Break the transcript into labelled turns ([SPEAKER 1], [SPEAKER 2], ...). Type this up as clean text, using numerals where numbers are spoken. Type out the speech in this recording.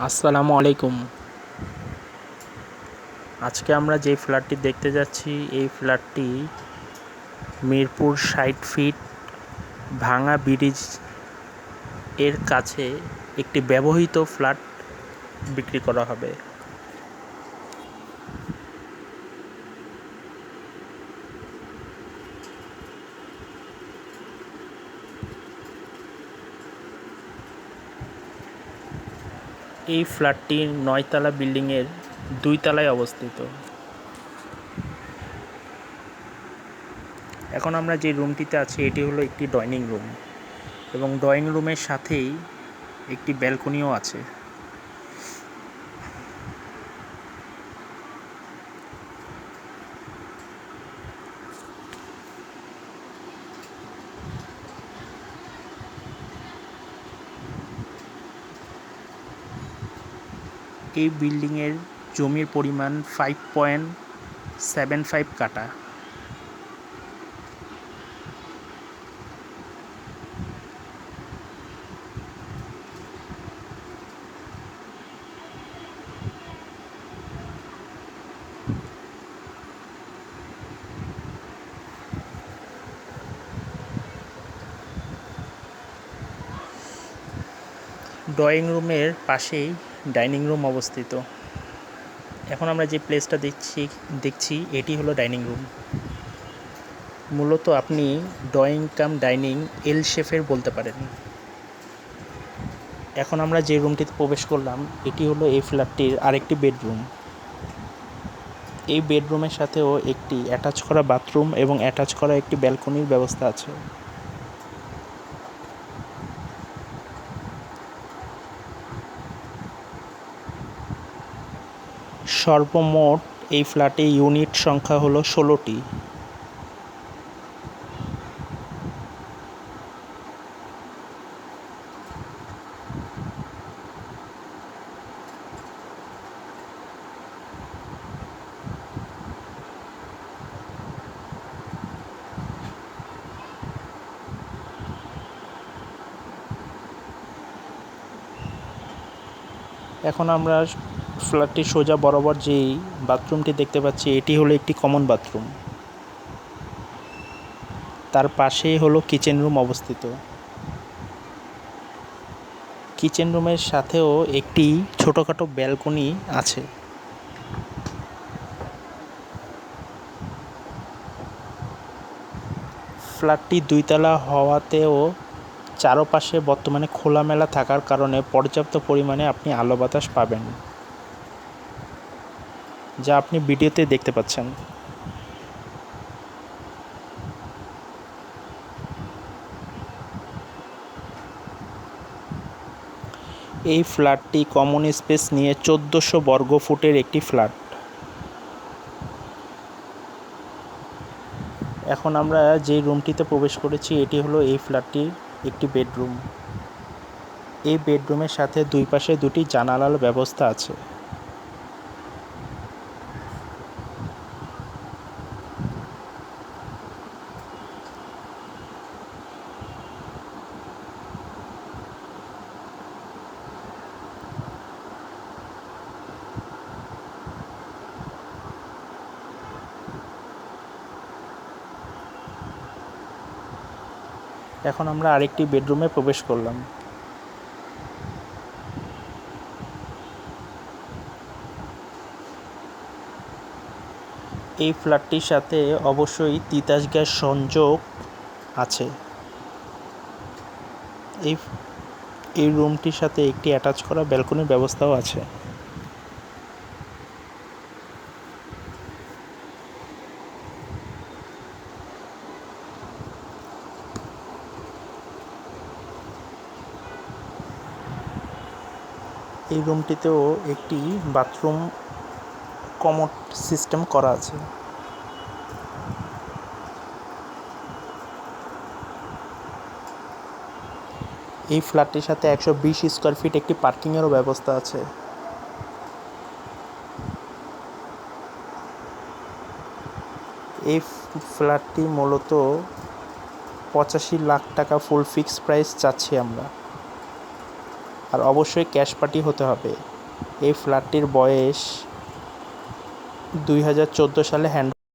[SPEAKER 1] আসসালামু আলাইকুম। আজকে আমরা যে ফ্ল্যাটটি দেখতে যাচ্ছি, এই ফ্ল্যাটটি মিরপুর ৬০ ফিট ভাঙা ব্রিজ এর কাছে একটি ব্যবহৃত ফ্ল্যাট বিক্রি করা হবে। এই ফ্ল্যাটটি ৯ তলা বিল্ডিংয়ের ২ তলায় অবস্থিত। এখন আমরা যে রুমটিতে আছি এটি হলো একটি ডাইনিং রুম এবং ড্রয়িং রুমের সাথেই একটি ব্যালকনিও আছে। এই বিল্ডিংয়ের জমির পরিমাণ 5.75 কাঠা। ড্রয়িং রুমের পাশেই ডাইনিং রুম অবস্থিত। এখন আমরা যে প্লেসটা দেখছি এটি হলো ডাইনিং রুম। মূলত আপনি ড্রয়িং কাম ডাইনিং এল শেফের বলতে পারেন। এখন আমরা যে রুমটিতে প্রবেশ করলাম এটি হলো এই ফ্ল্যাটটির আরেকটি বেডরুম। এই বেডরুমের সাথেও একটি অ্যাটাচ করা বাথরুম এবং অ্যাটাচ করা একটি ব্যালকনির ব্যবস্থা আছে। সর্বমোট এই ফ্ল্যাটে ইউনিট সংখ্যা হলো ১৬টি। এখন আমরা ফ্ল্যাটটির সোজা বরাবর যেই বাথরুমটি দেখতে পাচ্ছি এটি হলো একটি কমন বাথরুম। তার পাশেই হলো কিচেন রুম অবস্থিত। কিচেন রুমের সাথেও একটি ছোটোখাটো ব্যালকনি আছে। ফ্ল্যাটটি ২ তলা হওয়াতেও চারপাশে বর্তমানে খোলামেলা থাকার কারণে পর্যাপ্ত পরিমাণে আপনি আলো বাতাস পাবেন, যা আপনি ভিডিওতে দেখতে পাচ্ছেন। এই ফ্ল্যাটটি কমন স্পেস নিয়ে ১৪০০ বর্গফুটের একটি ফ্ল্যাট। এখন আমরা যে রুমটিতে প্রবেশ করেছি এটি হলো এই ফ্ল্যাটটির একটি বেডরুম। এই বেডরুমের সাথে দুই পাশে দুটি জানালার ব্যবস্থা আছে। এখন আমরা আরেকটি বেডরুমে প্রবেশ করলাম। এই ফ্ল্যাটটির সাথে অবশ্যই তিতাস গ্যাস সংযোগ আছে। এই রুমটির সাথে একটি অ্যাটাচ করা ব্যালকনির ব্যবস্থাও আছে। এই রুমটিতেও একটি বাথরুম কমোড সিস্টেম করা আছে। এই ফ্ল্যাটটির সাথে ১২০ স্কোয়ার ফিট একটি পার্কিংয়েরও ব্যবস্থা আছে। এই ফ্ল্যাটটি মূলত ৮৫ লাখ টাকা ফুল ফিক্সড প্রাইস চাচ্ছি আমরা। আর অবশ্যই ক্যাশ পার্টি হতে হবে। এই ফ্ল্যাটটির বয়স 2014 সালে হ্যান্ড